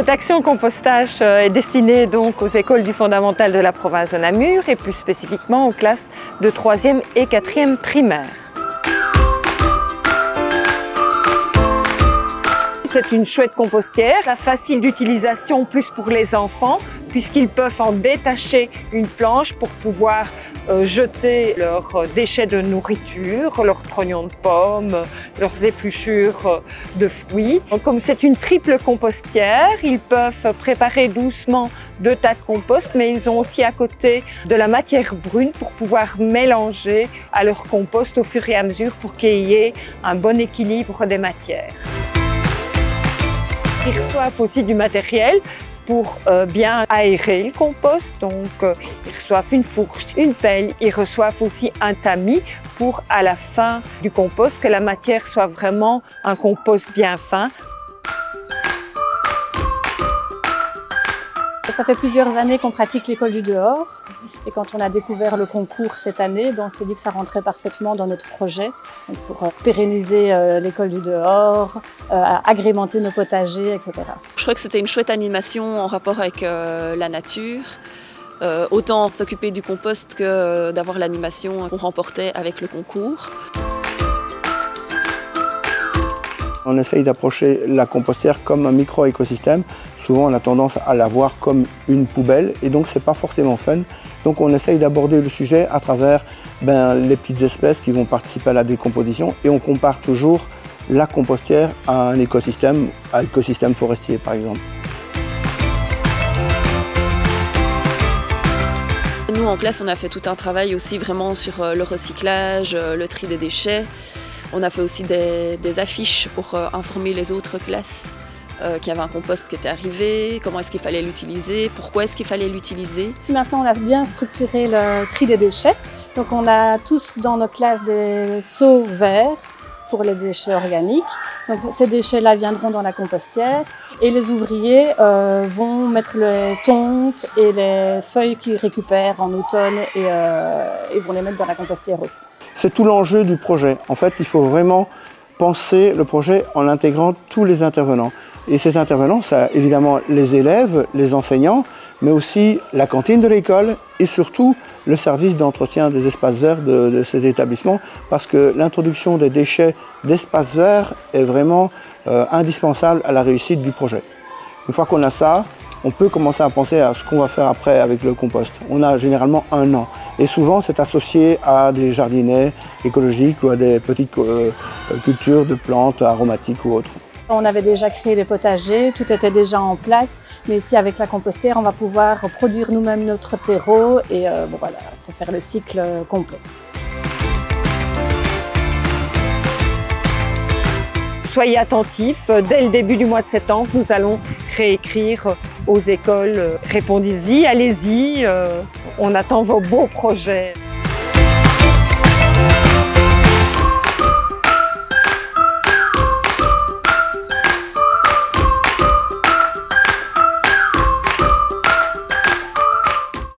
Cette action compostage est destinée donc aux écoles du fondamental de la province de Namur et plus spécifiquement aux classes de 3e et 4e primaire. C'est une chouette compostière, facile d'utilisation plus pour les enfants puisqu'ils peuvent en détacher une planche pour pouvoir jeter leurs déchets de nourriture, leurs trognons de pommes, leurs épluchures de fruits. Donc, comme c'est une triple compostière, ils peuvent préparer doucement 2 tas de compost, mais ils ont aussi à côté de la matière brune pour pouvoir mélanger à leur compost au fur et à mesure pour qu'il y ait un bon équilibre des matières. Ils reçoivent aussi du matériel pour bien aérer le compost, donc ils reçoivent une fourche, une pelle, ils reçoivent aussi un tamis pour à la fin du compost que la matière soit vraiment un compost bien fin. Ça fait plusieurs années qu'on pratique l'école du dehors et quand on a découvert le concours cette année, on s'est dit que ça rentrait parfaitement dans notre projet pour pérenniser l'école du dehors, agrémenter nos potagers, etc. Je crois que c'était une chouette animation en rapport avec la nature. Autant s'occuper du compost que d'avoir l'animation qu'on remportait avec le concours. On essaye d'approcher la compostière comme un micro-écosystème. Souvent, on a tendance à la voir comme une poubelle et donc c'est pas forcément fun. Donc on essaye d'aborder le sujet à travers les petites espèces qui vont participer à la décomposition et on compare toujours la compostière à un écosystème forestier par exemple. Nous en classe, on a fait tout un travail aussi vraiment sur le recyclage, le tri des déchets. On a fait aussi des affiches pour informer les autres classes qu'il y avait un compost qui était arrivé, comment est-ce qu'il fallait l'utiliser, pourquoi est-ce qu'il fallait l'utiliser. Maintenant, on a bien structuré le tri des déchets. Donc, on a tous dans nos classes des seaux verts pour les déchets organiques. Donc, ces déchets-là viendront dans la compostière et les ouvriers vont mettre les tontes et les feuilles qu'ils récupèrent en automne et vont les mettre dans la compostière aussi. C'est tout l'enjeu du projet. En fait, il faut vraiment penser le projet en intégrant tous les intervenants. Et ces intervenants, ça évidemment les élèves, les enseignants, mais aussi la cantine de l'école et surtout le service d'entretien des espaces verts de ces établissements parce que l'introduction des déchets d'espaces verts est vraiment indispensable à la réussite du projet. Une fois qu'on a ça, on peut commencer à penser à ce qu'on va faire après avec le compost. On a généralement 1 an et souvent c'est associé à des jardinets écologiques ou à des petites cultures de plantes aromatiques ou autres. On avait déjà créé les potagers, tout était déjà en place, mais ici avec la compostière, on va pouvoir produire nous-mêmes notre terreau et voilà, refaire le cycle complet. Soyez attentifs, dès le début du mois de septembre, nous allons réécrire aux écoles. Répondez-y, allez-y, on attend vos beaux projets.